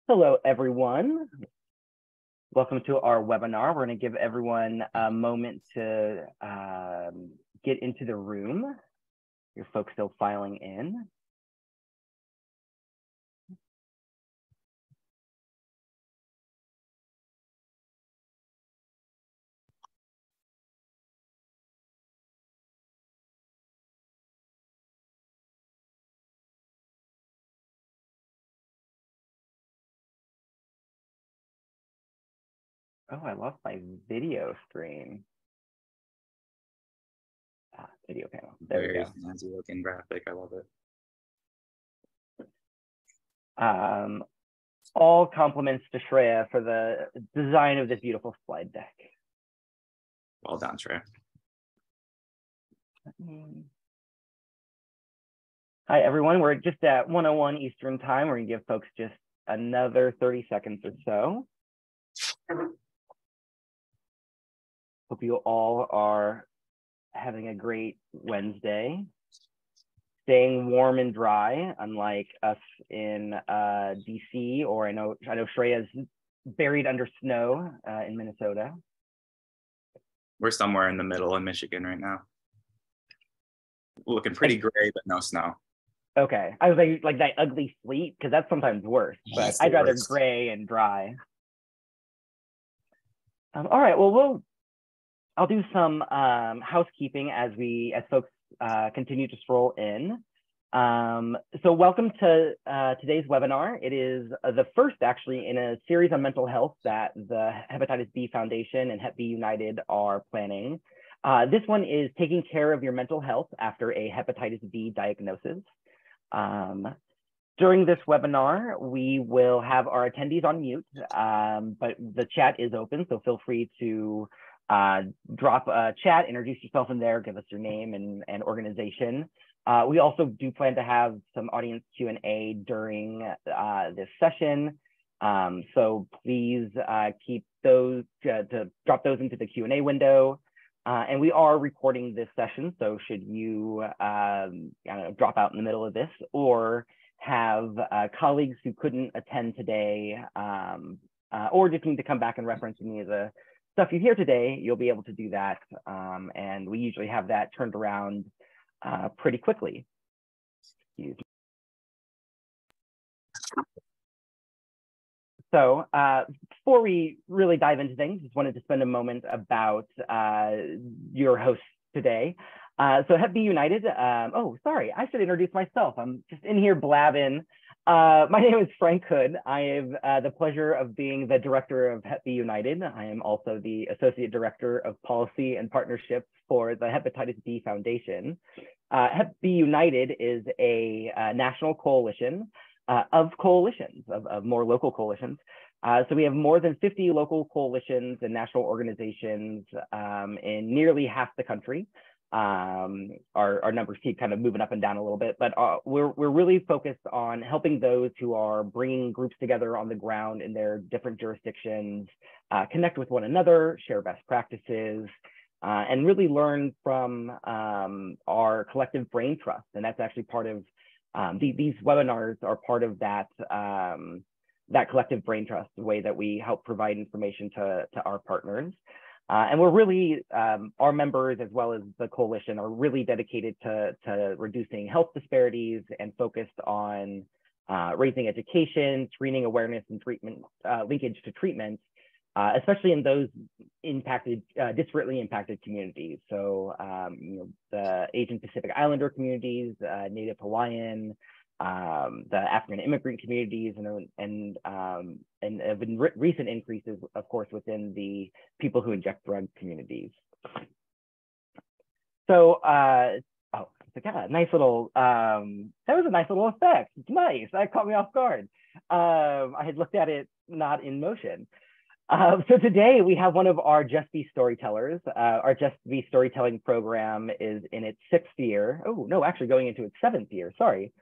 Hello, everyone. Welcome to our webinar. We're going to give everyone a moment to get into the room. Your folks still filing in. Oh, I lost my video stream. Video panel. There we go. Very fancy looking graphic. I love it. All compliments to Shreya for the design of this beautiful slide deck. Well done, Shreya. Hi, everyone. We're just at 1:01 Eastern time. We're going to give folks just another 30 seconds or so. Hope you all are having a great Wednesday. Staying warm and dry, unlike us in DC, or I know Shreya's buried under snow in Minnesota. We're somewhere in the middle in Michigan right now. Looking pretty gray, but no snow. Okay, I was like that ugly sleet, because that's sometimes worse, but I'd rather gray and dry. All right, well, I'll do some housekeeping as folks continue to stroll in. So welcome to today's webinar. It is the first actually in a series on mental health that the Hepatitis B Foundation and Hep B United are planning. This one is taking care of your mental health after a hepatitis B diagnosis. During this webinar, we will have our attendees on mute, but the chat is open, so feel free to drop a chat, introduce yourself in there, give us your name and organization. We also do plan to have some audience Q&A during this session. So please keep those, to drop those into the Q&A window. And we are recording this session, so should you drop out in the middle of this or have colleagues who couldn't attend today or just need to come back and reference any of the stuff you hear today, you'll be able to do that. And we usually have that turned around pretty quickly. Excuse me. So before we really dive into things, just wanted to spend a moment about your host today. So Hep B United, oh, sorry, I should introduce myself. I'm just in here blabbing. My name is Frank Hood. I have the pleasure of being the director of Hep B United. I am also the associate director of policy and partnerships for the Hepatitis B Foundation. Hep B United is a national coalition of coalitions, of more local coalitions. So we have more than 50 local coalitions and national organizations in nearly half the country. Our numbers keep kind of moving up and down a little bit, but we're really focused on helping those who are bringing groups together on the ground in their different jurisdictions, connect with one another, share best practices, and really learn from our collective brain trust. And that's actually part of these webinars are part of that that collective brain trust, the way that we help provide information to our partners. And we're really, our members as well as the coalition are really dedicated to reducing health disparities and focused on raising education, screening awareness and treatment, linkage to treatment, especially in those impacted, disparately impacted communities. So the Asian Pacific Islander communities, Native Hawaiian, the African immigrant communities, and have been recent increases, of course, within the people who inject drug communities. So, oh, yeah, nice little, that was a nice little effect. It's nice. That caught me off guard. I had looked at it not in motion. So today we have one of our Just Be Storytellers. Our Just Be Storytelling program is in its 6th year. Oh, no, actually going into its 7th year, sorry.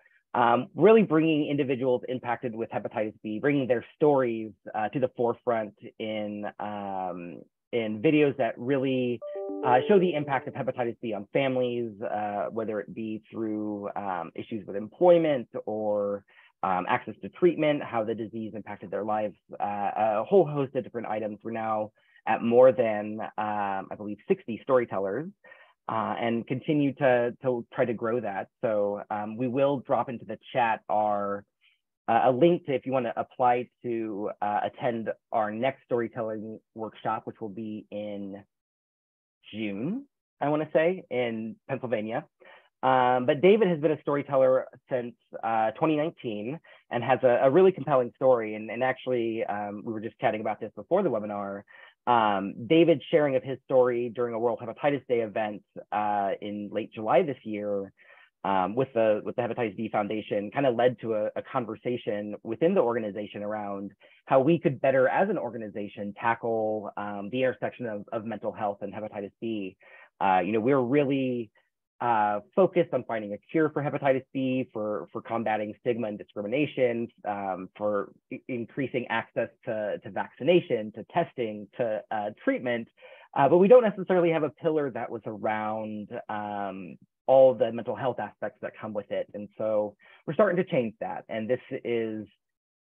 Really bringing individuals impacted with hepatitis B, bringing their stories to the forefront in videos that really show the impact of hepatitis B on families, whether it be through issues with employment or access to treatment, how the disease impacted their lives, a whole host of different items. We're now at more than, I believe, 60 storytellers, and continue to try to grow that. So we will drop into the chat a link to, if you want to apply to attend our next storytelling workshop, which will be in June, I want to say, in Pennsylvania. But David has been a storyteller since 2019 and has a really compelling story. And actually, we were just chatting about this before the webinar. David's sharing of his story during a World Hepatitis Day event in late July this year with the Hepatitis B Foundation kind of led to a conversation within the organization around how we could better, as an organization, tackle the intersection of mental health and hepatitis B. We're really focused on finding a cure for hepatitis B, for combating stigma and discrimination, for increasing access to vaccination, to testing, to treatment. But we don't necessarily have a pillar that was around all the mental health aspects that come with it. And so we're starting to change that. And this is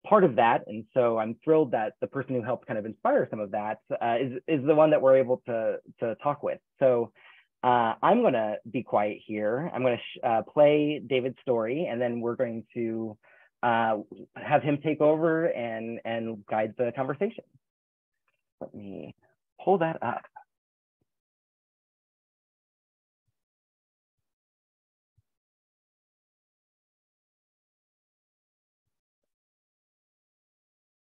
part of that. And so I'm thrilled that the person who helped kind of inspire some of that is the one that we're able to talk with. So I'm going to be quiet here. I'm going to play David's story, and then we're going to have him take over and guide the conversation. Let me pull that up.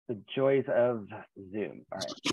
The joys of Zoom. All right.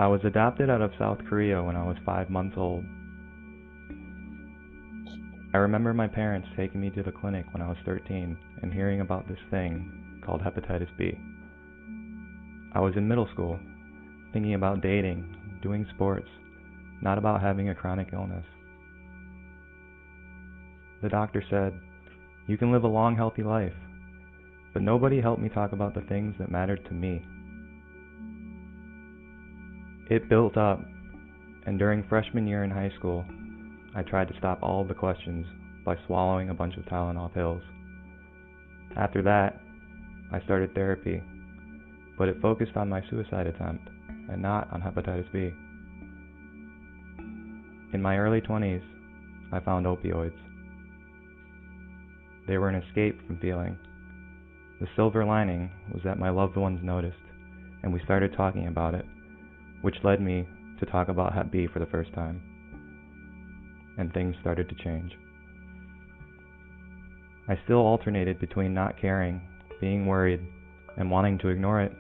I was adopted out of South Korea when I was 5 months old. I remember my parents taking me to the clinic when I was 13 and hearing about this thing called hepatitis B. I was in middle school, thinking about dating, doing sports, not about having a chronic illness. The doctor said, "You can live a long, healthy life," but nobody helped me talk about the things that mattered to me. It built up, and during freshman year in high school, I tried to stop all of the questions by swallowing a bunch of Tylenol pills. After that, I started therapy, but it focused on my suicide attempt and not on hepatitis B. In my early 20s, I found opioids. They were an escape from feeling. The silver lining was that my loved ones noticed, and we started talking about it, which led me to talk about Hep B for the first time. And things started to change. I still alternated between not caring, being worried, and wanting to ignore it.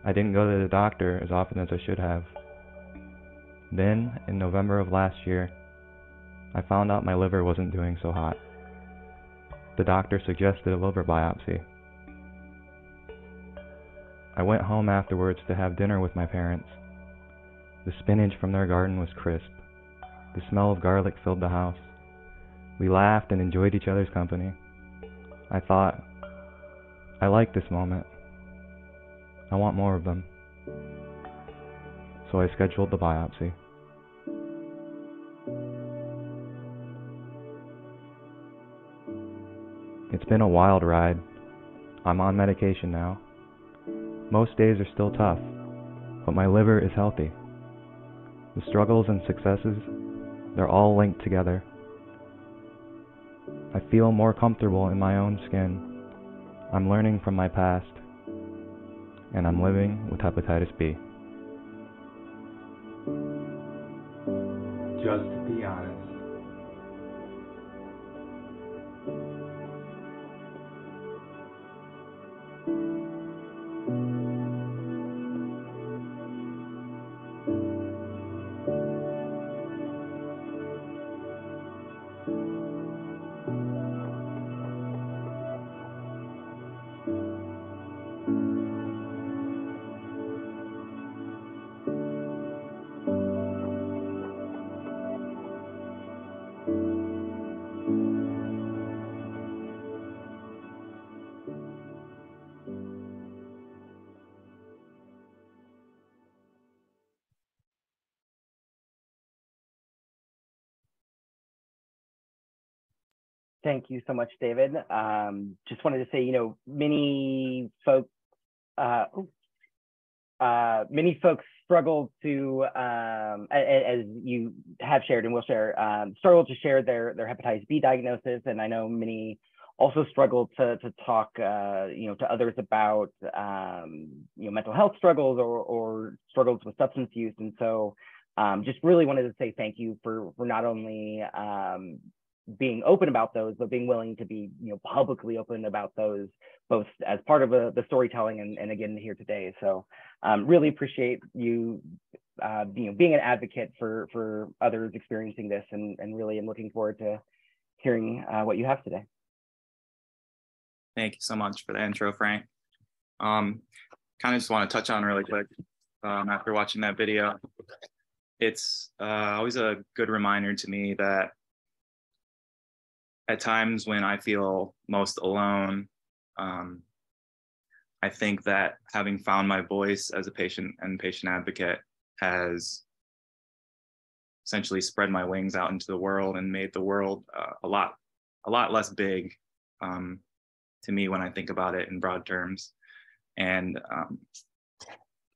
I didn't go to the doctor as often as I should have. Then, in November of last year, I found out my liver wasn't doing so hot. The doctor suggested a liver biopsy. I went home afterwards to have dinner with my parents. The spinach from their garden was crisp. The smell of garlic filled the house. We laughed and enjoyed each other's company. I thought, I like this moment. I want more of them. So I scheduled the biopsy. It's been a wild ride. I'm on medication now. Most days are still tough, but my liver is healthy. The struggles and successes, they're all linked together. I feel more comfortable in my own skin. I'm learning from my past, and I'm living with hepatitis B. Just to be honest. Thank you so much, David. Just wanted to say, you know, many folks struggle to, as you have shared and will share, struggle to share their hepatitis B diagnosis. And I know many also struggle to talk, you know, to others about, you know, mental health struggles or struggles with substance use. And so just really wanted to say thank you for not only being open about those, but being willing to be, you know, publicly open about those, both as part of the storytelling and again here today. So really appreciate you, you know, being an advocate for others experiencing this, and really am looking forward to hearing what you have today. Thank you so much for the intro, Frank. Kind of just want to touch on really quick, after watching that video, it's always a good reminder to me that at times when I feel most alone, I think that having found my voice as a patient and patient advocate has essentially spread my wings out into the world and made the world a lot less big to me when I think about it in broad terms. And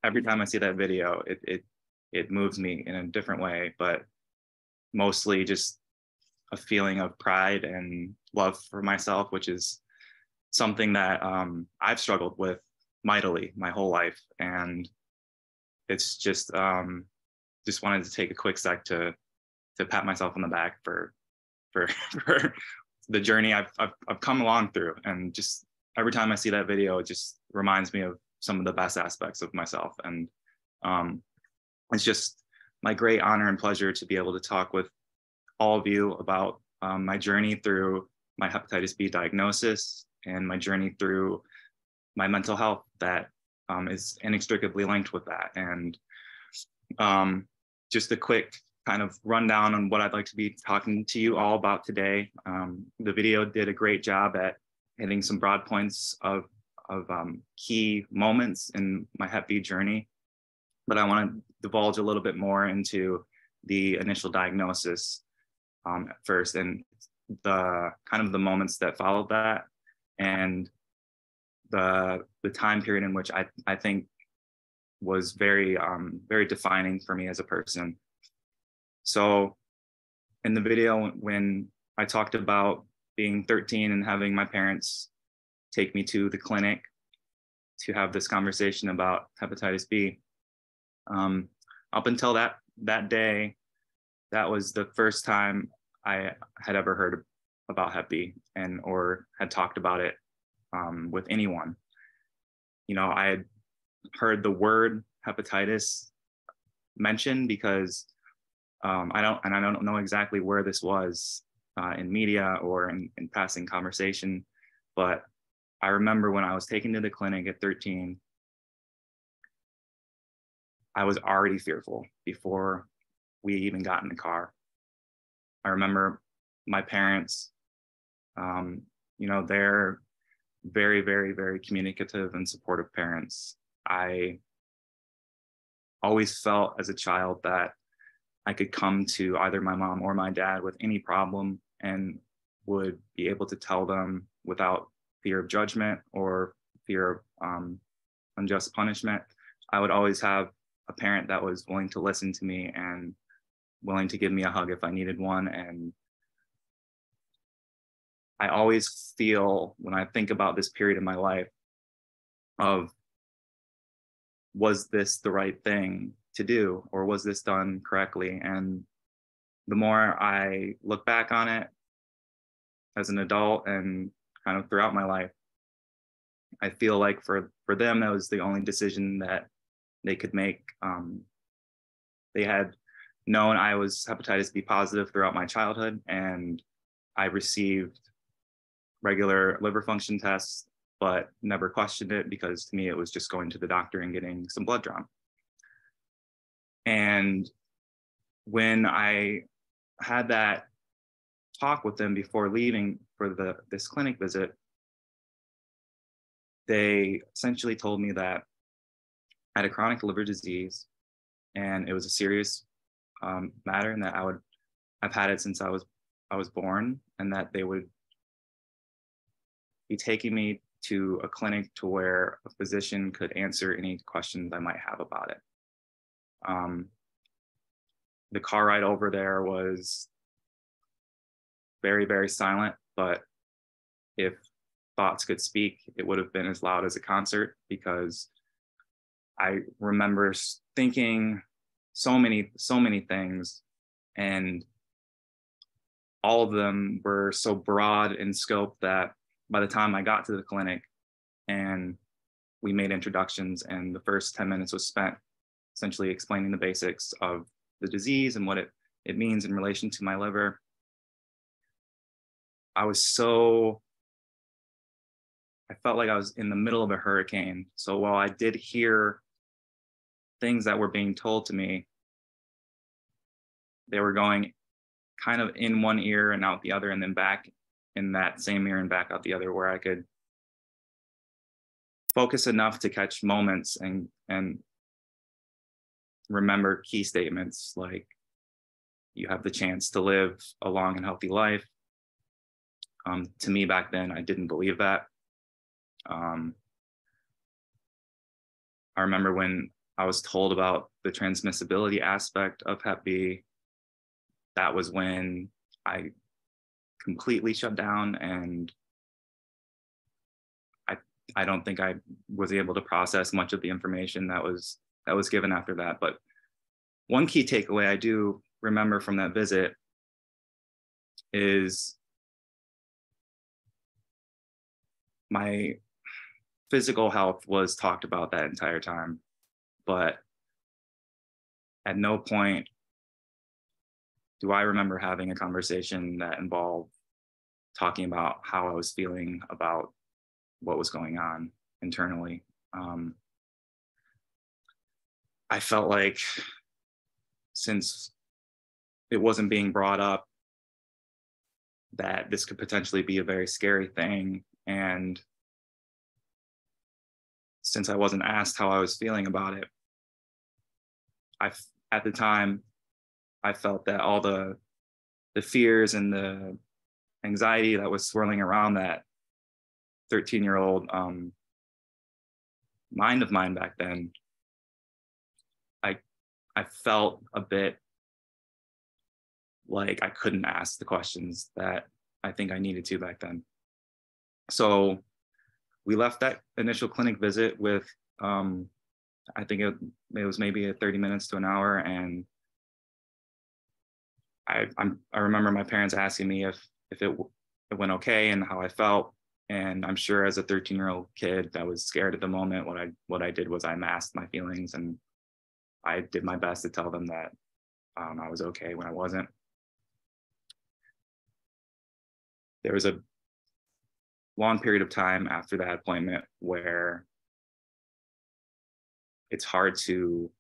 every time I see that video, it moves me in a different way, but mostly just a feeling of pride and love for myself, which is something that I've struggled with mightily my whole life. And it's just wanted to take a quick sec to pat myself on the back for the journey I've come along through. And just every time I see that video, it just reminds me of some of the best aspects of myself. And it's just my great honor and pleasure to be able to talk with all of you about my journey through my hepatitis B diagnosis and my journey through my mental health that is inextricably linked with that. And just a quick kind of rundown on what I'd like to be talking to you all about today. The video did a great job at hitting some broad points of key moments in my Hep B journey, but I want to divulge a little bit more into the initial diagnosis first, and the kind of the moments that followed that, and the time period in which I think was very defining for me as a person. So in the video, when I talked about being 13 and having my parents take me to the clinic to have this conversation about hepatitis B, up until that day, that was the first time I had ever heard about Hep B or had talked about it with anyone. You know, I had heard the word hepatitis mentioned because I don't know exactly where this was in media or in passing conversation, but I remember when I was taken to the clinic at 13, I was already fearful before we even got in the car. I remember my parents, you know, they're very, very, very communicative and supportive parents. I always felt as a child that I could come to either my mom or my dad with any problem and would be able to tell them without fear of judgment or fear of unjust punishment. I would always have a parent that was willing to listen to me and willing to give me a hug if I needed one. And I always feel, when I think about this period in my life, of, was this the right thing to do, or was this done correctly? And the more I look back on it as an adult and kind of throughout my life, I feel like for them, that was the only decision that they could make. They had known I was hepatitis B positive throughout my childhood, and I received regular liver function tests, but never questioned it, because to me, it was just going to the doctor and getting some blood drawn. And when I had that talk with them before leaving for this clinic visit, they essentially told me that I had a chronic liver disease, and it was a serious matter, and that I've had it since I was born, and that they would be taking me to a clinic to where a physician could answer any questions I might have about it. The car ride over there was very, very silent, but if thoughts could speak, it would have been as loud as a concert, because I remember thinking so many things, and all of them were so broad in scope that by the time I got to the clinic and we made introductions, and the first 10 minutes was spent essentially explaining the basics of the disease and what it means in relation to my liver, I felt like I was in the middle of a hurricane. So while I did hear things that were being told to me, they were going kind of in one ear and out the other, and then back in that same ear and back out the other, where I could focus enough to catch moments and remember key statements like, you have the chance to live a long and healthy life. To me back then, I didn't believe that. I remember when I was told about the transmissibility aspect of Hep B, that was when I completely shut down, and I don't think I was able to process much of the information that was given after that. But one key takeaway I do remember from that visit is my physical health was talked about that entire time, but at no point do I remember having a conversation that involved talking about how I was feeling about what was going on internally. I felt like, since it wasn't being brought up, that this could potentially be a very scary thing. And since I wasn't asked how I was feeling about it, at the time, I felt that all the fears and the anxiety that was swirling around that 13-year-old mind of mine back then, I felt a bit like I couldn't ask the questions that I think I needed to back then. So we left that initial clinic visit with, I think it was maybe 30 minutes to an hour. And I remember my parents asking me if it went okay and how I felt. And I'm sure as a 13-year-old kid that was scared at the moment, what I did was I masked my feelings, and I did my best to tell them that I was okay when I wasn't. There was a long period of time after that appointment where it's hard to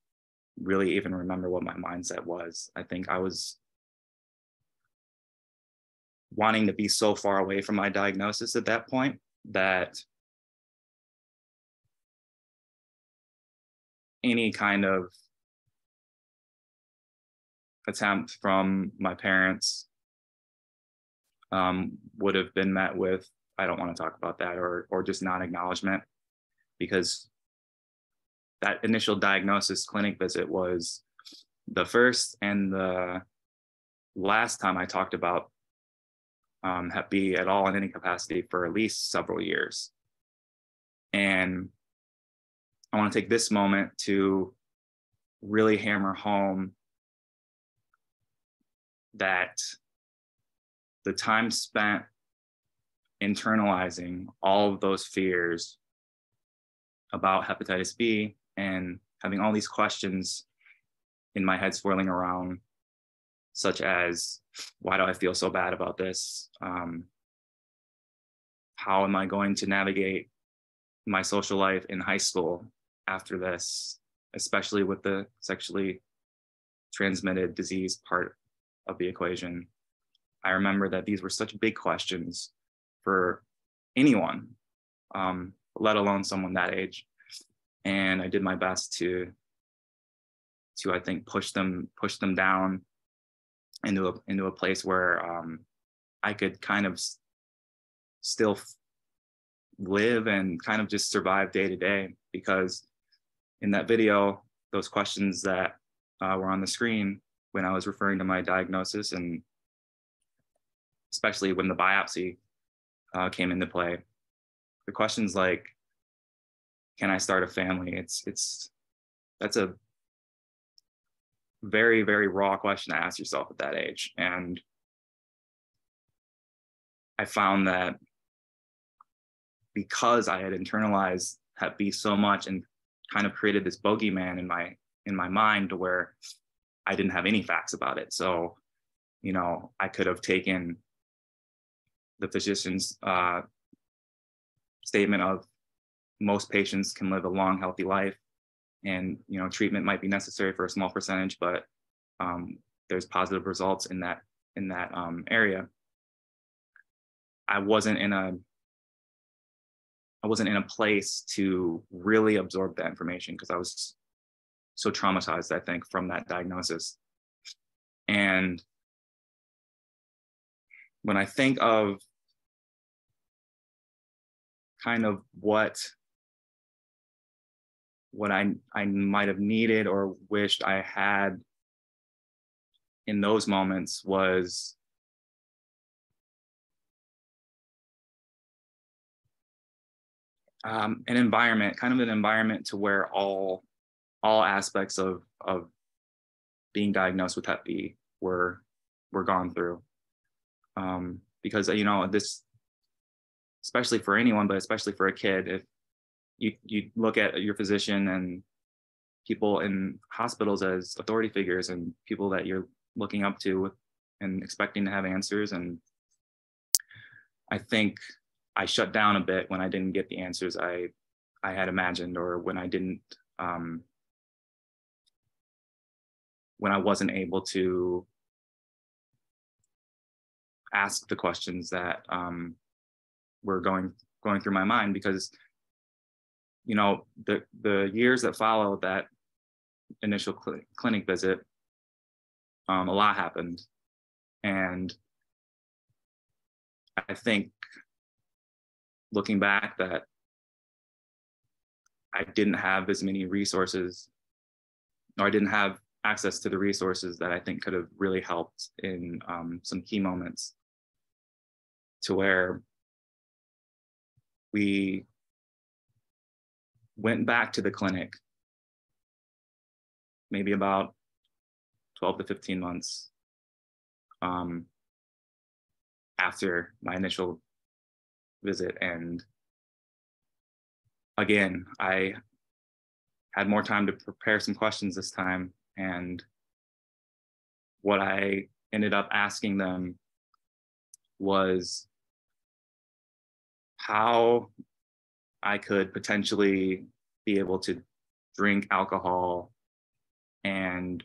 really even remember what my mindset was. I think I was wanting to be so far away from my diagnosis at that point that any kind of attempt from my parents would have been met with, I don't want to talk about that, or just non-acknowledgement, because that initial diagnosis clinic visit was the first and the last time I talked about Hep B at all in any capacity for at least several years. And I want to take this moment to really hammer home that the time spent internalizing all of those fears about hepatitis B and having all these questions in my head swirling around, such as, why do I feel so bad about this? How am I going to navigate my social life in high school after this, especially with the sexually transmitted disease part of the equation? I remember that these were such big questions for anyone, let alone someone that age. And I did my best to I think push them down into a place where I could kind of still live and kind of just survive day to day. Because in that video, those questions that were on the screen when I was referring to my diagnosis, and especially when the biopsy came into play, the questions like, can I start a family? That's a very, very raw question to ask yourself at that age. And I found that because I had internalized Hep B so much and kind of created this bogeyman in my mind to where I didn't have any facts about it. So, you know, I could have taken the physician's statement of most patients can live a long, healthy life, and, you know, treatment might be necessary for a small percentage, but there's positive results in that area. I wasn't in a place to really absorb that information because I was so traumatized, I think, from that diagnosis. And when I think of kind of what I might have needed or wished I had in those moments was an environment to where all aspects of being diagnosed with Hep B were gone through. Because, you know, this, especially for anyone, but especially for a kid, if you look at your physician and people in hospitals as authority figures and people that you're looking up to and expecting to have answers. And I think I shut down a bit when I didn't get the answers I had imagined, or when I didn't, when I wasn't able to ask the questions that were going through my mind. Because, you know, the years that followed that initial clinic visit, a lot happened. And I think looking back that I didn't have as many resources, or I didn't have access to the resources that I think could have really helped in some key moments, to where we went back to the clinic maybe about 12 to 15 months after my initial visit. And again, I had more time to prepare some questions this time. And what I ended up asking them was how I could potentially be able to drink alcohol and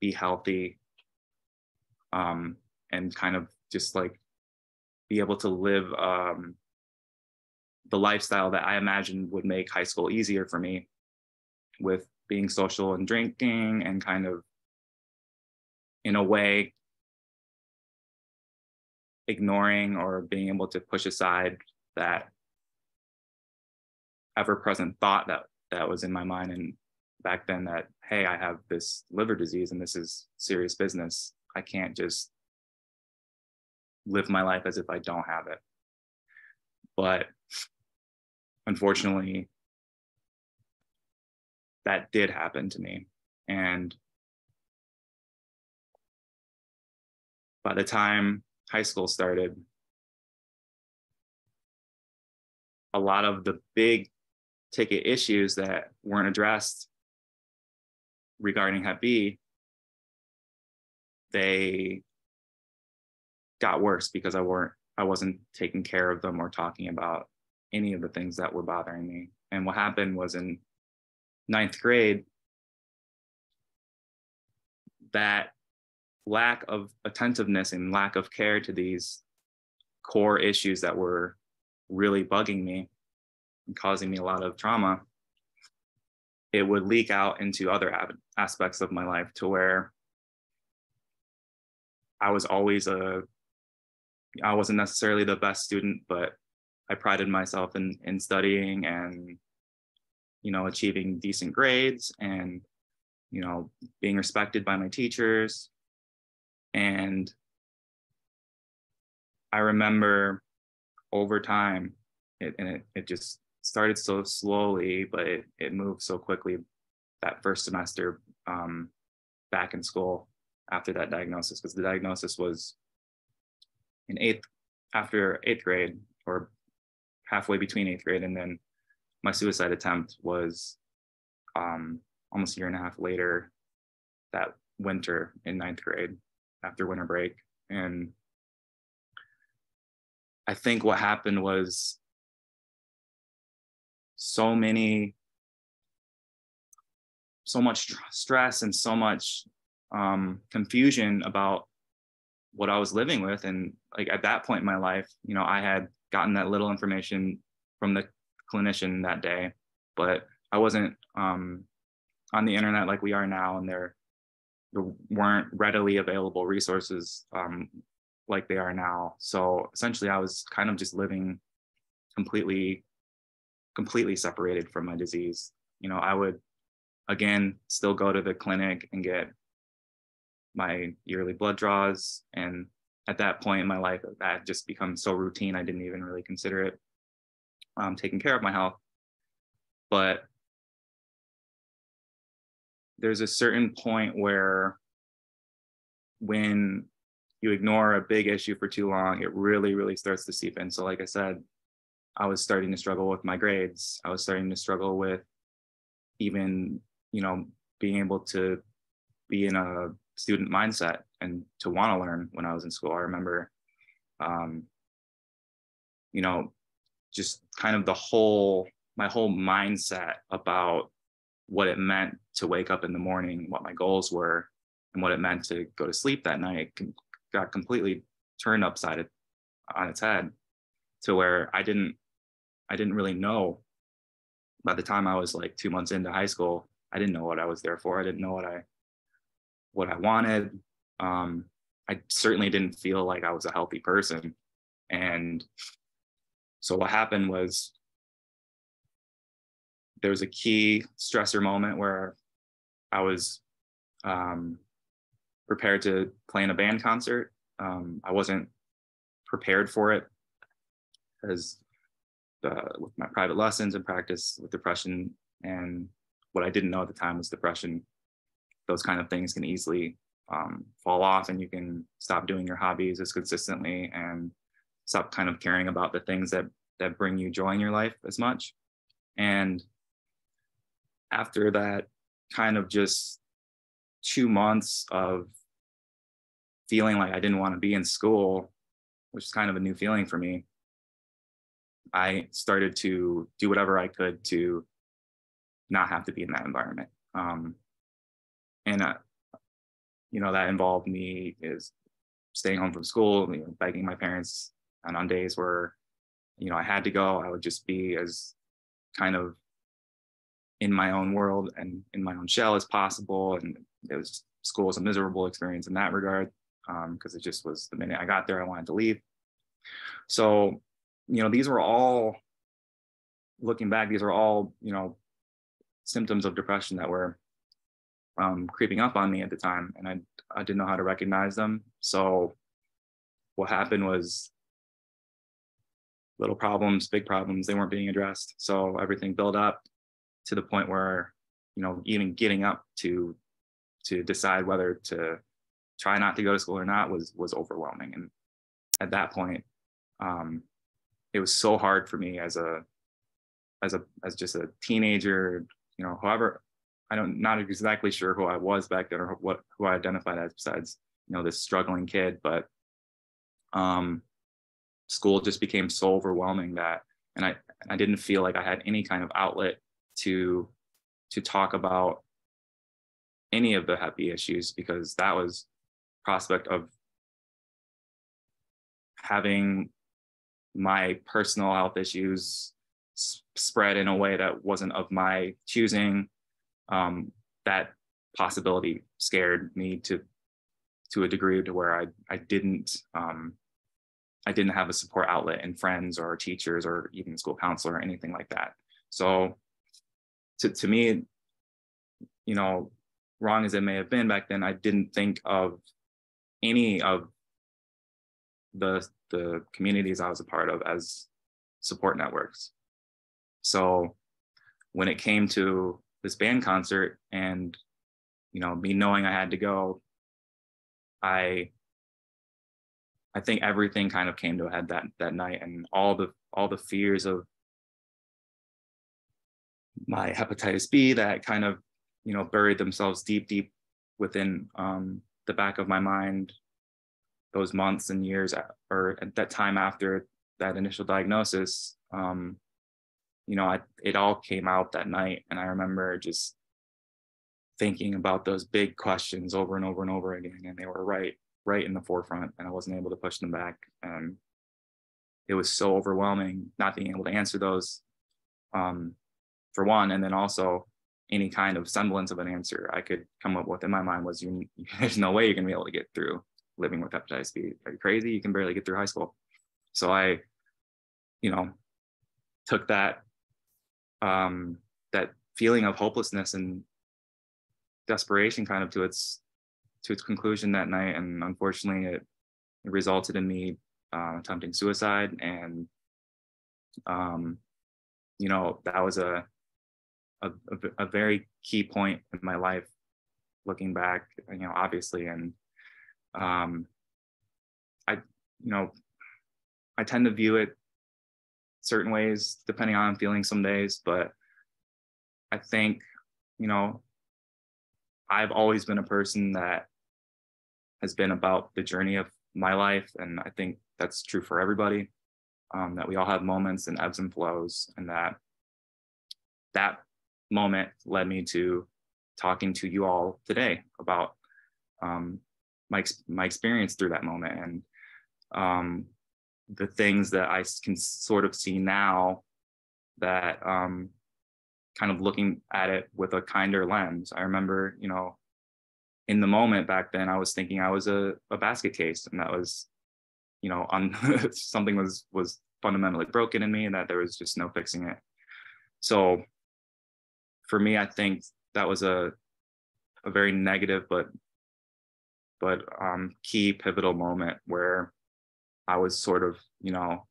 be healthy, and kind of just like be able to live the lifestyle that I imagined would make high school easier for me, with being social and drinking, and kind of, in a way, ignoring or being able to push aside that ever-present thought that was in my mind and back then, that, hey, I have this liver disease and this is serious business. I can't just live my life as if I don't have it. But unfortunately, that did happen to me. And by the time high school started, a lot of the big ticket issues that weren't addressed regarding Hep B, they got worse because I wasn't taking care of them or talking about any of the things that were bothering me. And what happened was, in 9th grade, that lack of attentiveness and lack of care to these core issues that were really bugging me and causing me a lot of trauma, it would leak out into other aspects of my life, to where I wasn't necessarily the best student, but I prided myself in studying and, you know, achieving decent grades and, you know, being respected by my teachers. And I remember over time, it just started so slowly, but it moved so quickly that first semester back in school after that diagnosis, because the diagnosis was after eighth grade, or halfway between eighth grade, and then my suicide attempt was almost a year and a half later, that winter in ninth grade after winter break. And I think what happened was so much stress and so much confusion about what I was living with. And like at that point in my life, you know, I had gotten that little information from the clinician that day, but I wasn't on the internet like we are now, and there weren't readily available resources like they are now. So essentially I was kind of just living completely separated from my disease. You know, I would again still go to the clinic and get my yearly blood draws, and at that point in my life that had just become so routine I didn't even really consider it taking care of my health. But there's a certain point where when you ignore a big issue for too long, it really starts to seep in. So like I said, I was starting to struggle with my grades. I was starting to struggle with even, you know, being able to be in a student mindset and to want to learn when I was in school. I remember, you know, just kind of my whole mindset about what it meant to wake up in the morning, what my goals were, and what it meant to go to sleep that night got completely turned upside on its head, to where I didn't really know. By the time I was like 2 months into high school, I didn't know what I was there for. I didn't know what I wanted. I certainly didn't feel like I was a healthy person. And so what happened was there was a key stressor moment where I was prepared to play in a band concert. I wasn't prepared for it, because with my private lessons and practice with depression, and what I didn't know at the time was depression, those kind of things can easily fall off, and you can stop doing your hobbies as consistently and stop kind of caring about the things that bring you joy in your life as much. And after that kind of just 2 months of feeling like I didn't want to be in school, which is kind of a new feeling for me, I started to do whatever I could to not have to be in that environment. And you know, that involved me is staying home from school, you know, begging my parents, and on days where, you know, I had to go, I would just be as kind of in my own world and in my own shell as possible. And school was a miserable experience in that regard, because it just was, the minute I got there, I wanted to leave. So, you know, these were all, looking back, these were all, you know, symptoms of depression that were creeping up on me at the time, and I didn't know how to recognize them. So what happened was little problems, big problems, they weren't being addressed. So everything built up to the point where, you know, even getting up to decide whether to try not to go to school or not was overwhelming. And at that point, it was so hard for me as just a teenager, you know, however, not exactly sure who I was back then or who I identified as, besides, you know, this struggling kid. But school just became so overwhelming and I didn't feel like I had any kind of outlet to talk about any of the Hep B issues, because that was prospect of having my personal health issues spread in a way that wasn't of my choosing. That possibility scared me to a degree to where I didn't I didn't have a support outlet in friends or teachers or even school counselor or anything like that. So to me, you know, wrong as it may have been back then, I didn't think of any of the communities I was a part of as support networks. So when it came to this band concert and, you know, me knowing I had to go, I think everything kind of came to a head that night, and all the fears of my hepatitis B that kind of, you know, buried themselves deep within the back of my mind those months and years, or at that time after that initial diagnosis. You know, it all came out that night, and I remember just thinking about those big questions over and over and over again, and they were right in the forefront, and I wasn't able to push them back. And it was so overwhelming not being able to answer those, for one, and then also any kind of semblance of an answer I could come up with in my mind was, there's no way you're gonna be able to get through living with hepatitis B. Are you crazy? You can barely get through high school. So I, you know, took that that feeling of hopelessness and desperation kind of to its conclusion that night, and unfortunately it resulted in me attempting suicide. And you know, that was a very key point in my life looking back, you know, obviously. And I tend to view it certain ways depending on how I'm feeling some days, but I think, you know, I've always been a person that has been about the journey of my life, and I think that's true for everybody, that we all have moments and ebbs and flows, and that moment led me to talking to you all today about my experience through that moment, and the things that I can sort of see now, that kind of looking at it with a kinder lens. I remember, you know, in the moment back then, I was thinking I was a basket case, and that was, you know, something was fundamentally broken in me, and that there was just no fixing it. So for me, I think that was a very negative but key pivotal moment where I was sort of, you know,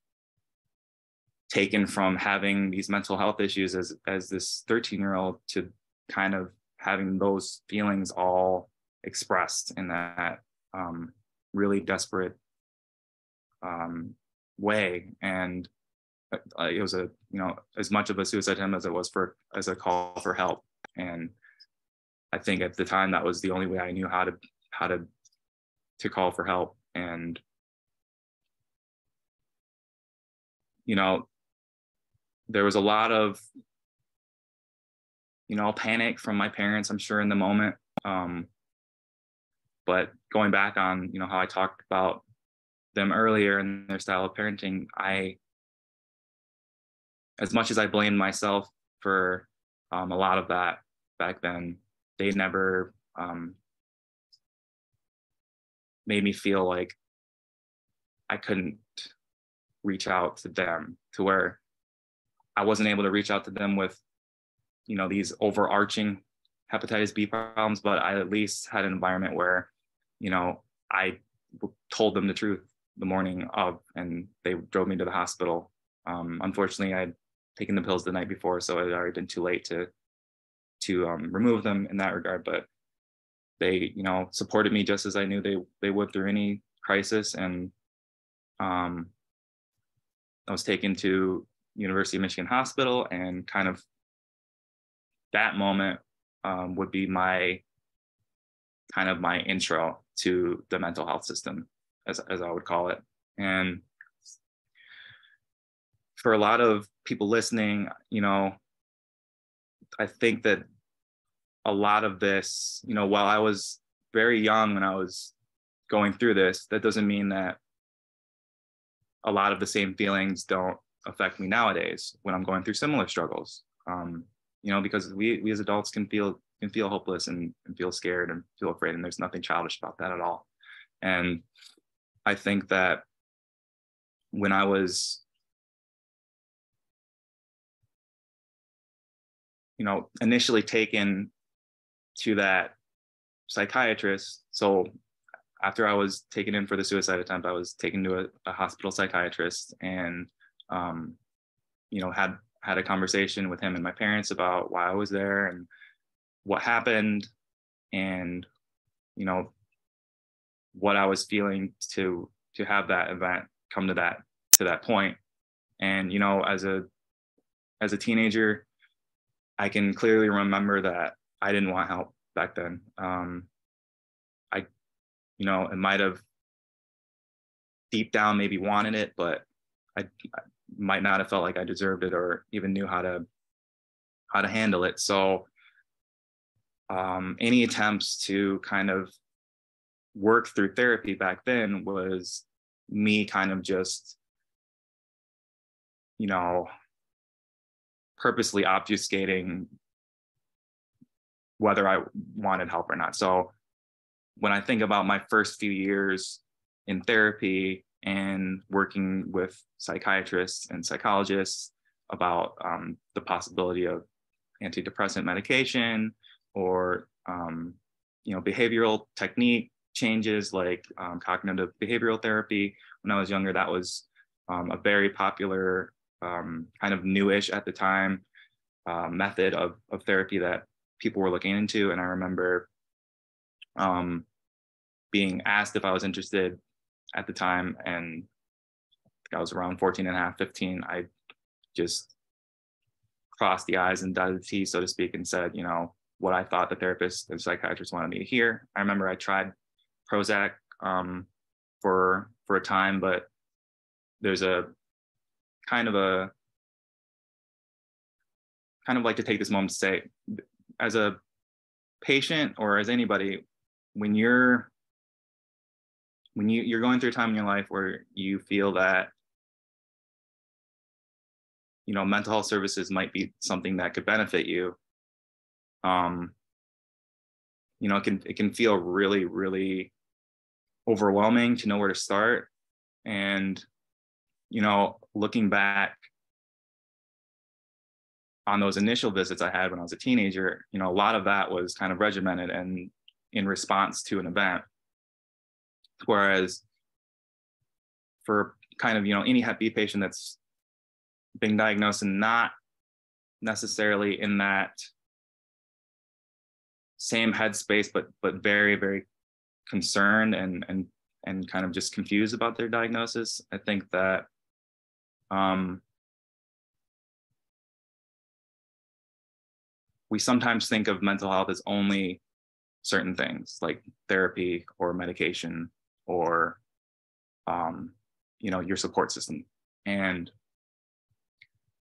taken from having these mental health issues as this 13-year-old to kind of having those feelings all expressed in that really desperate way. And it was a, you know, as much of a suicide attempt as it was as a call for help. And I think at the time that was the only way I knew how to call for help. And you know, there was a lot of, you know, panic from my parents, I'm sure, in the moment. But going back on, you know, how I talked about them earlier and their style of parenting, as much as I blamed myself for a lot of that back then, they never made me feel like I couldn't reach out to them, to where I wasn't able to reach out to them with, you know, these overarching hepatitis B problems, but I at least had an environment where, you know, I told them the truth the morning of, and they drove me to the hospital. Unfortunately, I'd taken the pills the night before, so it had already been too late to remove them in that regard. But they, you know, supported me just as I knew they would through any crisis. And I was taken to University of Michigan Hospital, and kind of that moment would be my intro to the mental health system, as I would call it. And for a lot of people listening, you know, I think that a lot of this, you know, while I was very young when I was going through this, that doesn't mean that a lot of the same feelings don't affect me nowadays when I'm going through similar struggles. You know, because we as adults can feel hopeless and feel scared and feel afraid, and there's nothing childish about that at all. And I think that when I was, initially taken to that psychiatrist. So after I was taken in for the suicide attempt, I was taken to a hospital psychiatrist, and had a conversation with him and my parents about why I was there and what happened, and what I was feeling to have that event come to that point. And as a teenager, I can clearly remember that I didn't want help back then. It might have deep down maybe wanted it, but I might not have felt like I deserved it or even knew how to handle it. So any attempts to kind of work through therapy back then was me kind of just, purposely obfuscating whether I wanted help or not. So when I think about my first few years in therapy and working with psychiatrists and psychologists about the possibility of antidepressant medication or behavioral technique changes like cognitive behavioral therapy, when I was younger, that was a very popular kind of newish at the time method of therapy that people were looking into. And I remember being asked if I was interested at the time, and I was around 14 and a half, 15. I just crossed the I's and dotted the T's, so to speak, and said, what I thought the therapist and psychiatrist wanted me to hear. I remember I tried Prozac for a time, but there's a kind of like to take this moment to say, as a patient or as anybody, when you're going through a time in your life where you feel that mental health services might be something that could benefit you, it can feel really, really overwhelming to know where to start. And looking back on those initial visits I had when I was a teenager, a lot of that was kind of regimented and in response to an event. Whereas for kind of, any Hep B patient that's being diagnosed and not necessarily in that same headspace, but very, very concerned and kind of just confused about their diagnosis, I think that we sometimes think of mental health as only certain things like therapy or medication or your support system. And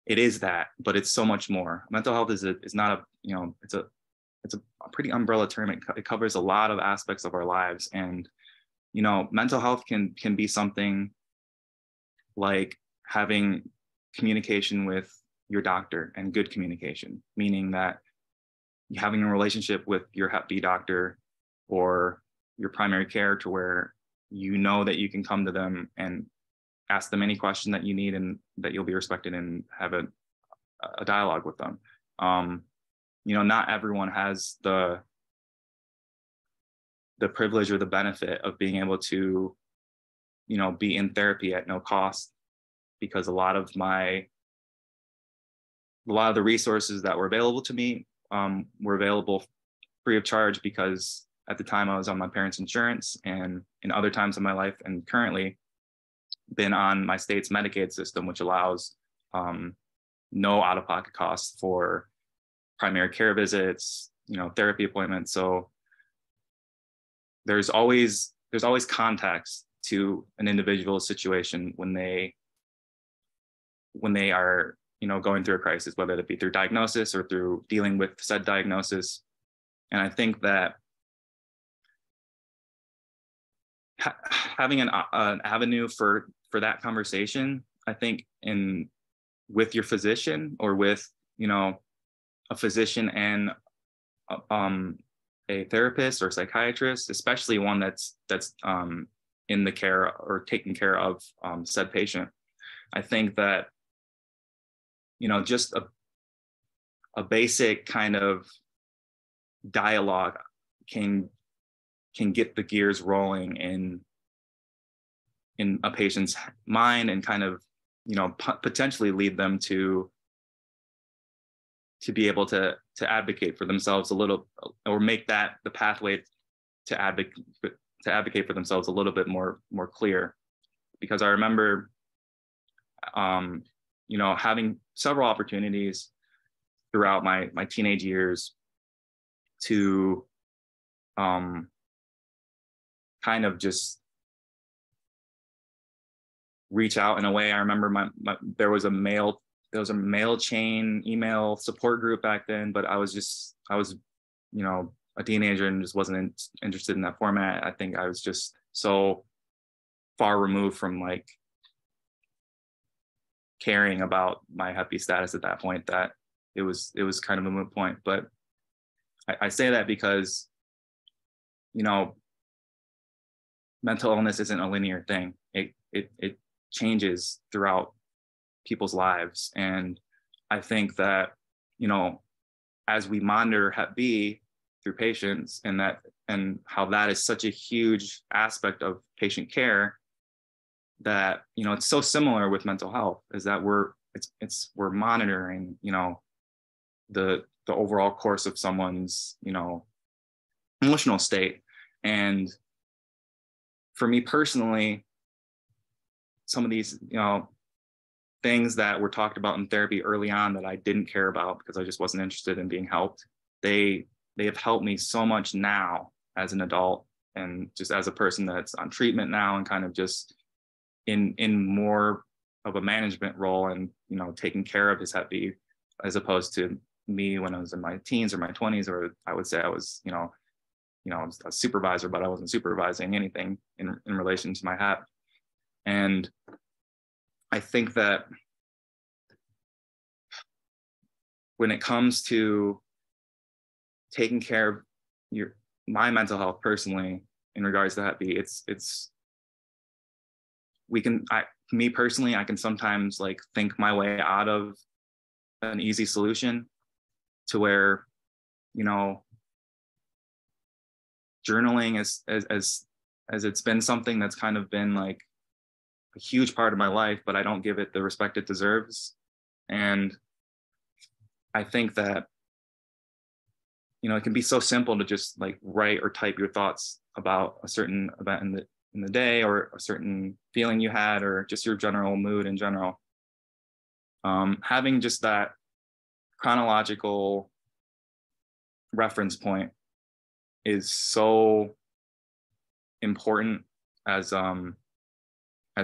it is that, but it's so much more. Mental health is not a, it's a pretty umbrella term. It covers a lot of aspects of our lives. And mental health can be something like having communication with your doctor, and good communication, meaning that having a relationship with your Hep B doctor or your primary care to where that you can come to them and ask them any question that you need, and that you'll be respected and have a dialogue with them. Not everyone has the privilege or the benefit of being able to, be in therapy at no cost, because a lot of the resources that were available to me were available free of charge, because at the time I was on my parents' insurance, and in other times in my life and currently been on my state's Medicaid system, which allows no out-of-pocket costs for primary care visits, therapy appointments. So there's always context to an individual's situation when they are going through a crisis, whether it be through diagnosis or through dealing with said diagnosis. And I think that having an avenue for that conversation, I think with your physician, or with a physician and a therapist or psychiatrist, especially one that's in the care or taking care of said patient. I think that, just a basic kind of dialogue can get the gears rolling in a patient's mind, and kind of, potentially lead them to be able to advocate for themselves a little, or make that the pathway to advocate for themselves a little bit more clear. Because I remember, having several opportunities throughout my teenage years to kind of just reach out in a way. I remember there was a mail chain email support group back then, but I was a teenager and just wasn't interested in that format. I think I was just so far removed from like caring about my Hep B status at that point that it was kind of a moot point. But I say that because, mental illness isn't a linear thing. It changes throughout people's lives. And I think that, as we monitor Hep B through patients, and how that is such a huge aspect of patient care, that, it's so similar with mental health, is that we're monitoring, the overall course of someone's, emotional state. And for me personally, some of these, things that were talked about in therapy early on that I didn't care about because I just wasn't interested in being helped, they have helped me so much now as an adult, and just as a person that's on treatment now, and kind of just in more of a management role, and taking care of his Hep B, as opposed to me when I was in my teens or my 20s, or I would say I was a supervisor, but I wasn't supervising anything in relation to my Hep. And I think that when it comes to taking care of my mental health personally in regards to Hep B, me personally, I can sometimes like think my way out of an easy solution, to where, journaling as it's been something that's kind of been like a huge part of my life, but I don't give it the respect it deserves. And I think that, it can be so simple to just like write or type your thoughts about a certain event in the day, or a certain feeling you had, or just your general mood in general. Having just that chronological reference point is so important as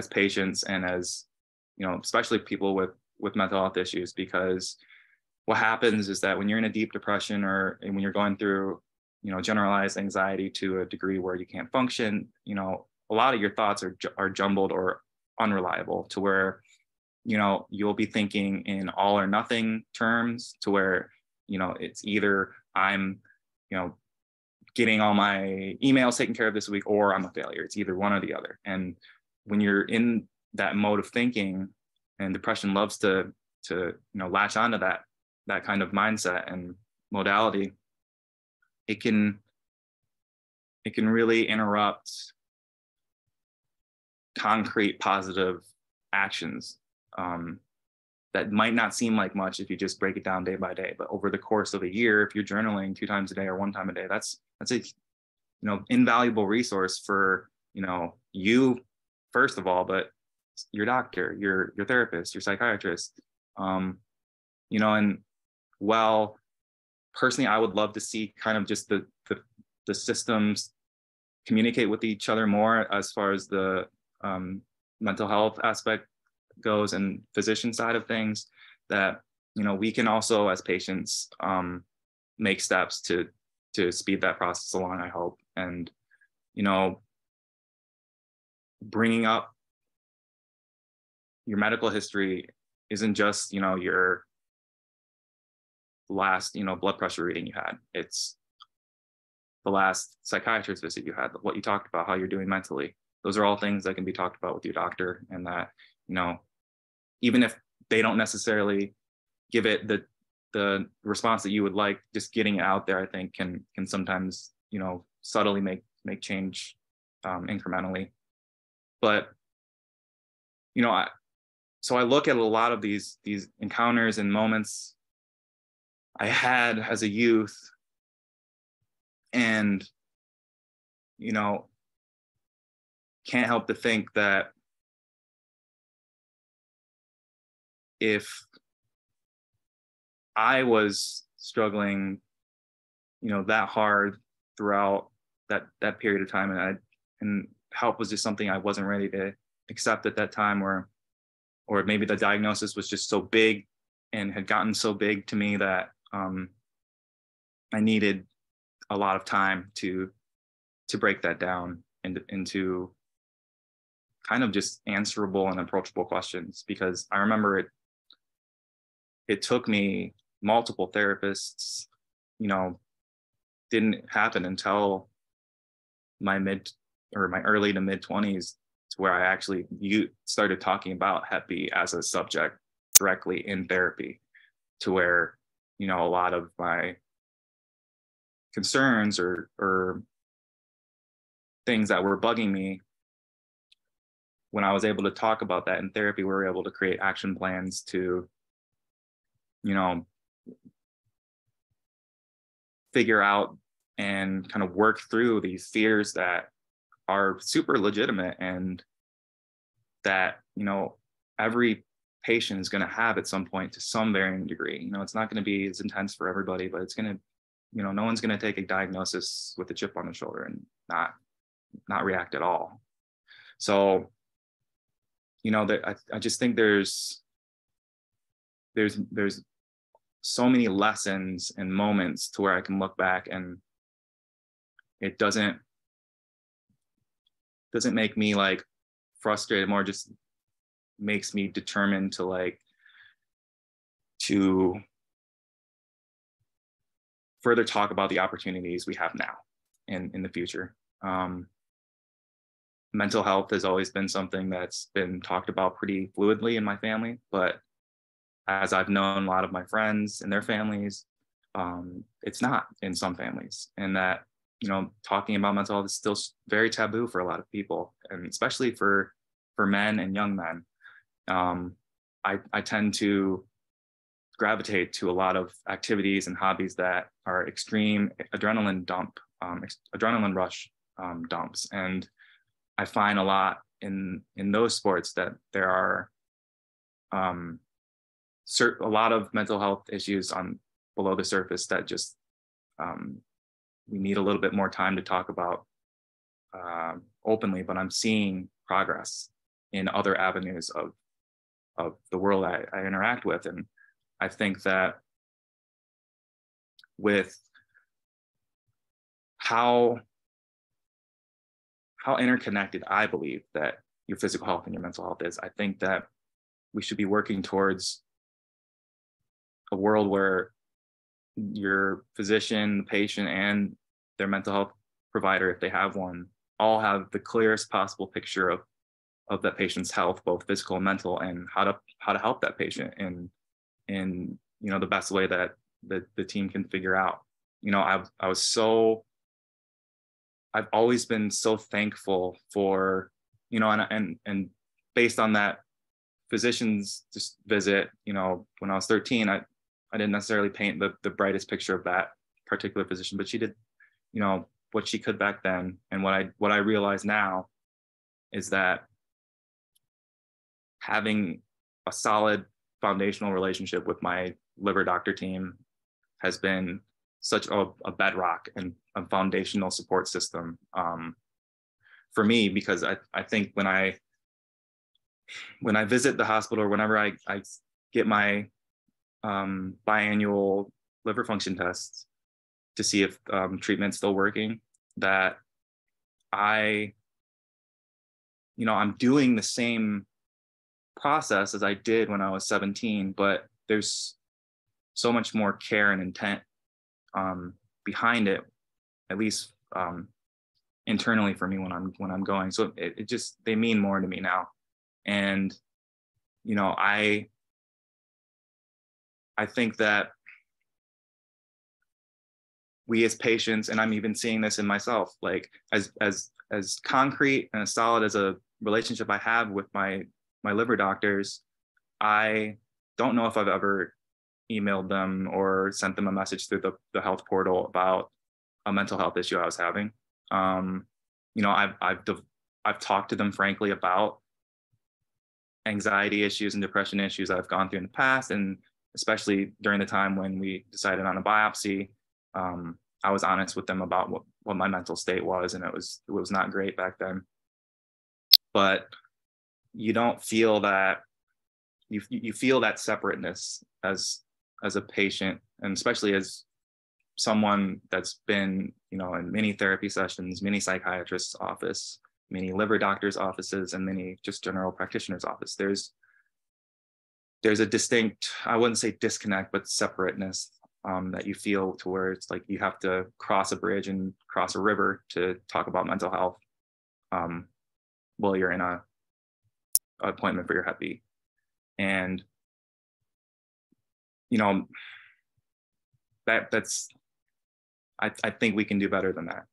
patients, and as, especially people with mental health issues, because what happens is that when you're in a deep depression, or when you're going through, generalized anxiety to a degree where you can't function, a lot of your thoughts are jumbled or unreliable, to where, you'll be thinking in all or nothing terms, to where, it's either I'm, getting all my emails taken care of this week, or I'm a failure. It's either one or the other. And when you're in that mode of thinking, and depression loves to latch onto that kind of mindset and modality, it can really interrupt concrete positive actions that might not seem like much if you just break it down day by day. But over the course of a year, if you're journaling 2 times a day or 1 time a day, that's a invaluable resource for you first of all, but your doctor, your therapist, your psychiatrist. And well, personally, I would love to see kind of just the systems communicate with each other more, as far as the mental health aspect goes, and physician side of things, that we can also, as patients, make steps to speed that process along, I hope. And bringing up your medical history isn't just your last blood pressure reading you had. It's the last psychiatrist visit you had, what you talked about, how you're doing mentally. those are all things that can be talked about with your doctor, and that, you know, even if they don't necessarily give it the response that you would like, just getting it out there, I think can sometimes, you know, subtly make change incrementally. But, you know, so I look at a lot of these encounters and moments I had as a youth, and, you know, can't help to think that if I was struggling, you know, that hard throughout that period of time, and help was just something I wasn't ready to accept at that time, or maybe the diagnosis was just so big and had gotten so big to me that I needed a lot of time to break that down into kind of just answerable and approachable questions. Because I remember it took me multiple therapists, you know, didn't happen until my early to mid 20s, to where I actually started talking about Hep B as a subject directly in therapy, to where, you know, a lot of my concerns or things that were bugging me, when I was able to talk about that in therapy, we were able to create action plans to, you know, figure out and kind of work through these fears that are super legitimate, and that, you know, every patient is going to have at some point to some varying degree. You know, it's not going to be as intense for everybody, but it's going to, you know, no one's going to take a diagnosis with a chip on the shoulder and not react at all. So, you know, that I just think there's so many lessons and moments to where I can look back, and it doesn't make me like frustrated, more just makes me determined to further talk about the opportunities we have now and in the future. Mental health has always been something that's been talked about pretty fluidly in my family, but as I've known a lot of my friends and their families, it's not in some families, and that, you know, talking about mental health is still very taboo for a lot of people, and especially for men and young men. I tend to gravitate to a lot of activities and hobbies that are extreme adrenaline rush dumps, and I find a lot in those sports that there are a lot of mental health issues below the surface that just we need a little bit more time to talk about openly. But I'm seeing progress in other avenues of the world I interact with, and I think that with how interconnected I believe that your physical health and your mental health is, I think that we should be working towards a world where your physician, the patient, and their mental health provider, if they have one, all have the clearest possible picture of that patient's health, both physical and mental, and how to help that patient in you know, the best way that the team can figure out. You know, I've always been so thankful for, you know, and based on that physician's just visit, you know, when I was 13, I didn't necessarily paint the brightest picture of that particular physician, but she did, you know, what she could back then. And what I realize now is that having a solid foundational relationship with my liver doctor team has been such a bedrock and a foundational support system for me, because I think when I visit the hospital, or whenever I get my biannual liver function tests to see if treatment's still working, that I'm doing the same process as I did when I was 17, but there's so much more care and intent behind it, at least internally for me when I'm going. So it just, they mean more to me now. And, you know, I think that we as patients, and I'm even seeing this in myself, like as concrete and as solid as a relationship I have with my liver doctors, I don't know if I've ever emailed them or sent them a message through the health portal about a mental health issue I was having. You know, I've talked to them frankly about anxiety issues and depression issues I've gone through in the past, and especially during the time when we decided on a biopsy. I was honest with them about what my mental state was, and it was not great back then. But you don't feel that, you feel that separateness as a patient, and especially as someone that's been, you know, in many therapy sessions, many psychiatrists' office, many liver doctors' offices, and many just general practitioners' office. There's a distinct, I wouldn't say disconnect, but separateness that you feel, to where it's like you have to cross a bridge and cross a river to talk about mental health while you're in a appointment for your Hep B. And, you know, that's I think we can do better than that.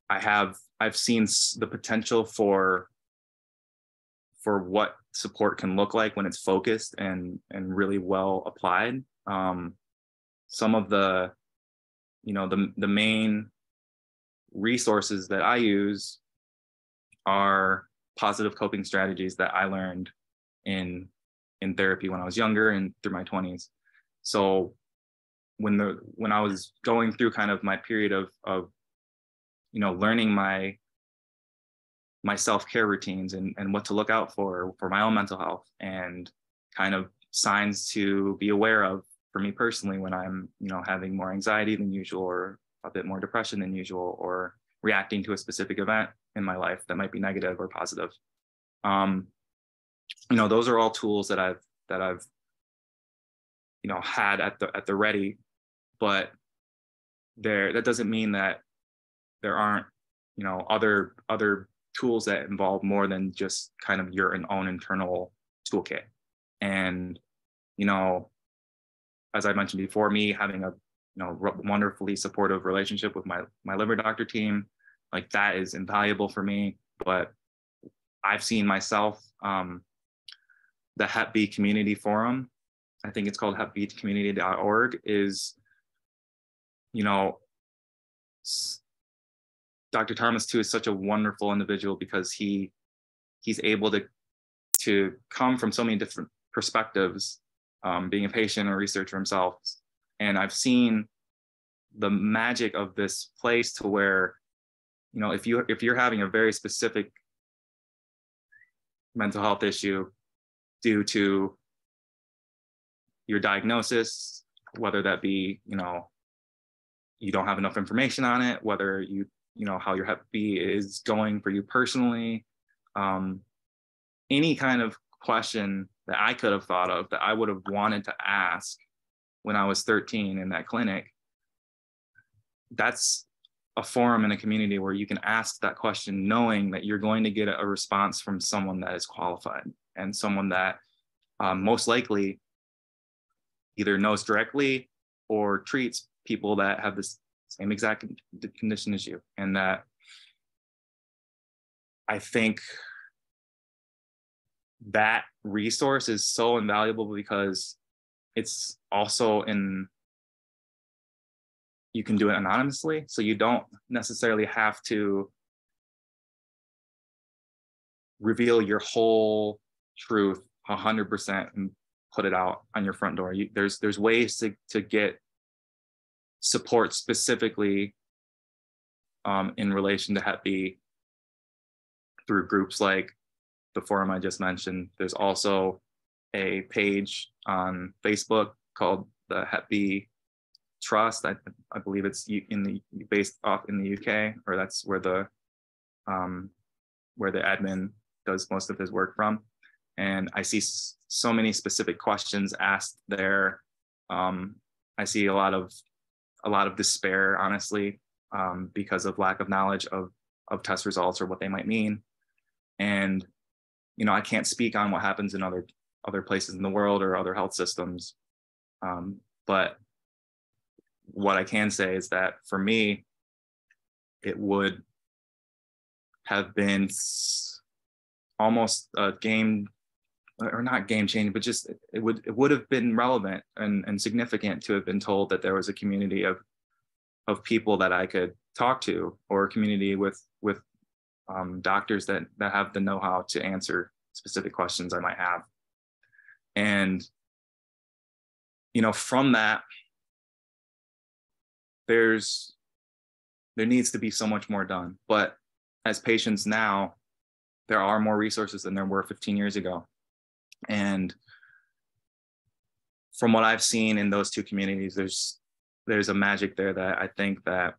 I've seen the potential for what support can look like when it's focused and really well applied. Some of the, you know, the main resources that I use are positive coping strategies that I learned in therapy when I was younger and through my 20s. So when I was going through kind of my period of you know, learning my self-care routines and what to look out for my own mental health, and kind of signs to be aware of for me personally when I'm, you know, having more anxiety than usual, or a bit more depression than usual, or reacting to a specific event in my life that might be negative or positive. You know, those are all tools that I've you know, had at the ready, but that doesn't mean that there aren't, you know, other tools that involve more than just kind of your own internal toolkit. And, you know, as I mentioned before, me having a, you know, wonderfully supportive relationship with my liver doctor team, like, that is invaluable for me. But I've seen myself, the Hep B Community Forum, I think it's called hepbcommunity.org, is, you know, Dr. Thomas too is such a wonderful individual, because he's able to come from so many different perspectives, being a patient or researcher himself. And I've seen the magic of this place, to where, you know, if you're having a very specific mental health issue due to your diagnosis, whether that be, you know, you don't have enough information on it, whether you know, how your Hep B is going for you personally, any kind of question that I could have thought of that I would have wanted to ask when I was 13 in that clinic, that's a forum in a community where you can ask that question knowing that you're going to get a response from someone that is qualified, and someone that most likely either knows directly or treats people that have this same exact condition as you. And that, I think that resource is so invaluable, because it's also you can do it anonymously, so you don't necessarily have to reveal your whole truth 100% and put it out on your front door. There's ways to get support specifically in relation to Hep B through groups like the forum I just mentioned. There's also a page on Facebook called the Hep B Trust. I believe it's based off in the UK, or that's where the admin does most of his work from. And I see so many specific questions asked there. I see a lot of despair, honestly, because of lack of knowledge of test results or what they might mean. And, you know, I can't speak on what happens in other places in the world or other health systems. But what I can say is that for me, it would have been almost a game, or not game changing, but just it would have been relevant and significant to have been told that there was a community of people that I could talk to, or a community with doctors that have the know-how to answer specific questions I might have. And, you know, from that, there needs to be so much more done. But as patients now, there are more resources than there were 15 years ago. And from what I've seen in those two communities, there's a magic there that I think that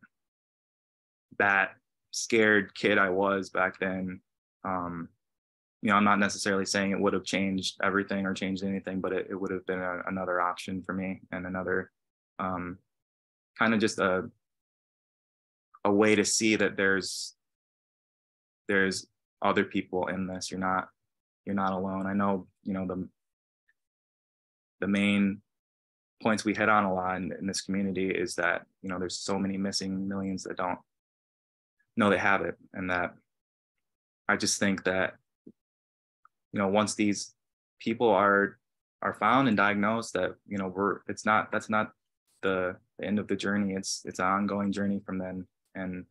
scared kid I was back then, you know, I'm not necessarily saying it would have changed everything or changed anything, but it would have been another option for me, and another kind of just a way to see that there's other people in this. You're not alone. I know, you know, the main points we hit on a lot in this community is that, you know, there's so many missing millions that don't know they have it. And that I just think that, you know, once these people are found and diagnosed, that, you know, that's not the end of the journey. It's an ongoing journey from then. And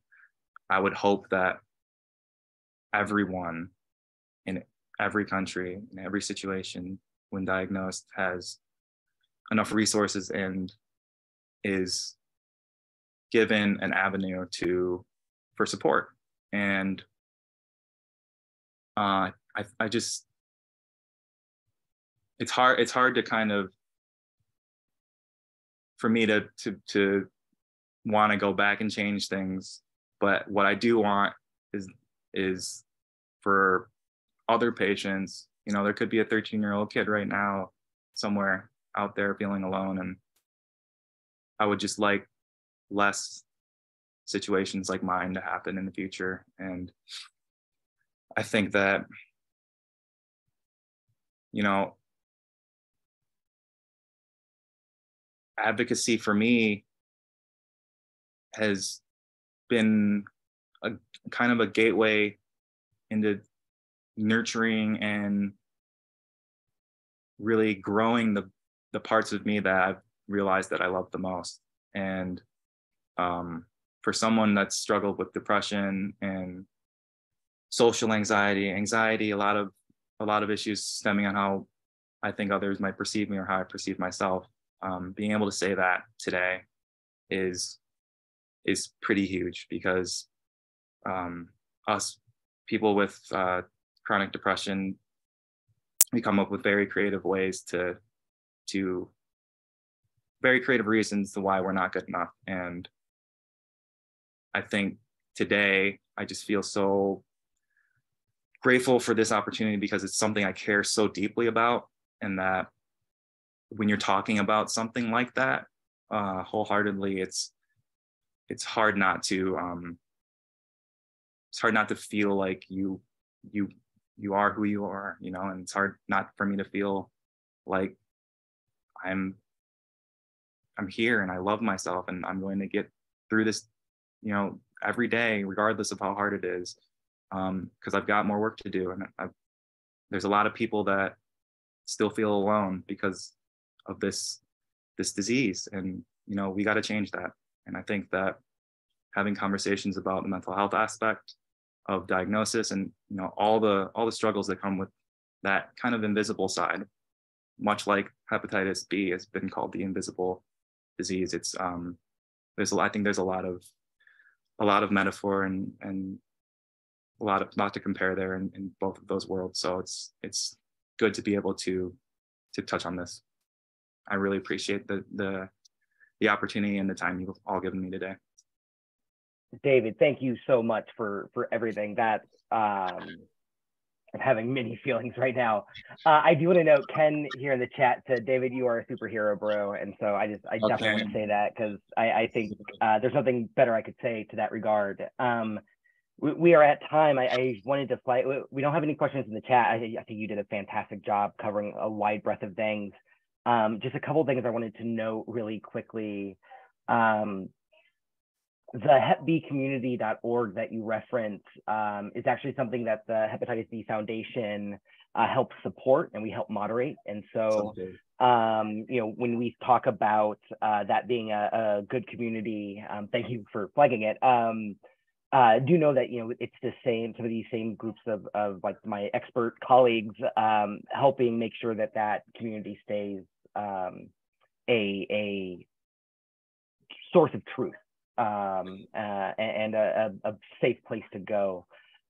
I would hope that everyone in every country, in every situation, when diagnosed, has enough resources and is given an avenue for support. And I just, it's hard to kind of, for me to want to go back and change things. But what I do want is for other patients, you know, there could be a 13-year-old kid right now somewhere out there feeling alone, and I would just like less situations like mine to happen in the future. And I think that, you know, advocacy for me has been a kind of a gateway into nurturing and really growing the parts of me that I've realized that I love the most. And for someone that's struggled with depression and social anxiety, a lot of issues stemming on how I think others might perceive me or how I perceive myself, being able to say that today is pretty huge, because us people with chronic depression, we come up with very creative ways to very creative reasons to why we're not good enough. And I think today I just feel so grateful for this opportunity, because it's something I care so deeply about. And that when you're talking about something like that wholeheartedly, it's hard not to feel like you are who you are, you know. And it's hard not for me to feel like I'm here and I love myself and I'm going to get through this, you know, every day, regardless of how hard it is, because I've got more work to do. And there's a lot of people that still feel alone because of this disease, and, you know, we got to change that. And I think that having conversations about the mental health aspect of diagnosis, and, you know, all the struggles that come with that kind of invisible side, much like hepatitis B has been called the invisible disease. It's I think there's a lot of metaphor and a lot to compare there in both of those worlds. So it's good to be able to touch on this. I really appreciate the opportunity and the time you've all given me today. David, thank you so much for everything. That I'm having many feelings right now. I do want to note, Ken here in the chat said, David, you are a superhero, bro. And so I definitely want to say that, because I think there's nothing better I could say to that regard. We are at time. I wanted to fly. We don't have any questions in the chat. I think you did a fantastic job covering a wide breadth of things. Just a couple of things I wanted to note really quickly. The hepbcommunity.org that you referenced is actually something that the Hepatitis B Foundation helps support, and we help moderate. And so, when we talk about that being a good community, thank you for flagging it. Do know that it's the same, some of these same groups of like my expert colleagues helping make sure that that community stays a source of truth. And a safe place to go.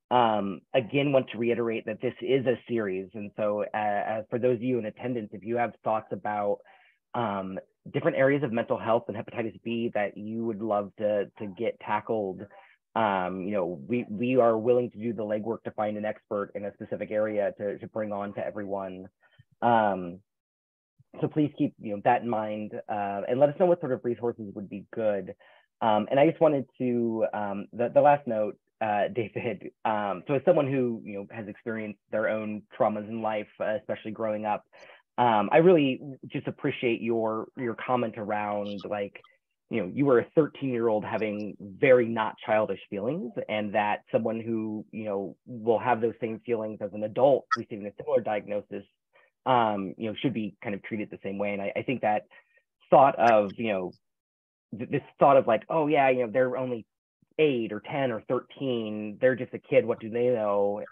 Again, want to reiterate that this is a series. And so for those of you in attendance, if you have thoughts about different areas of mental health and hepatitis B that you would love to get tackled, we are willing to do the legwork to find an expert in a specific area to bring on to everyone. So please keep that in mind, and let us know what sort of resources would be good. And I just wanted to, the last note, David, so as someone who has experienced their own traumas in life, especially growing up, I really just appreciate your comment around, like, you were a 13-year-old having very not childish feelings, and that someone who will have those same feelings as an adult receiving a similar diagnosis should be kind of treated the same way. And I think that thought of this thought of like, oh yeah, they're only 8 or 10 or 13, they're just a kid, what do they know?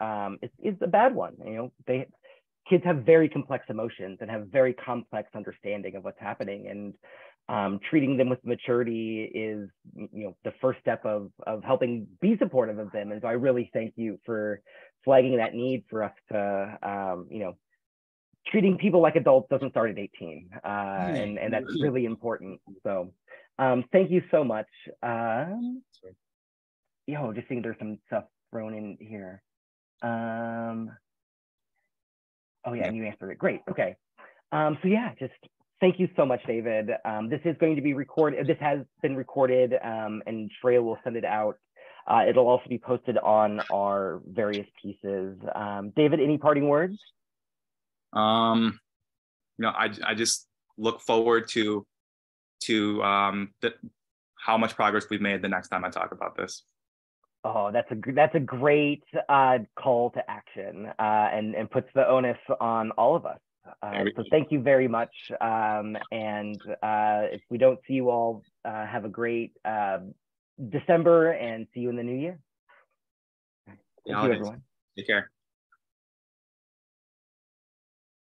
It's a bad one. Kids have very complex emotions and have very complex understanding of what's happening, and treating them with maturity is the first step of helping be supportive of them. And so I really thank you for flagging that need for us to treating people like adults doesn't start at 18, and that's really important. So thank you so much. Just seeing there's some stuff thrown in here. Oh yeah, and you answered it. Great. Okay. So yeah, just thank you so much, David. This is going to be recorded. This has been recorded, and Shreya will send it out. It'll also be posted on our various pieces. David, any parting words? I just look forward to how much progress we've made the next time I talk about this. Oh, that's a great call to action, and puts the onus on all of us. So thank you very much. And if we don't see you all, have a great December, and see you in the new year. Thank you, everyone. Take care.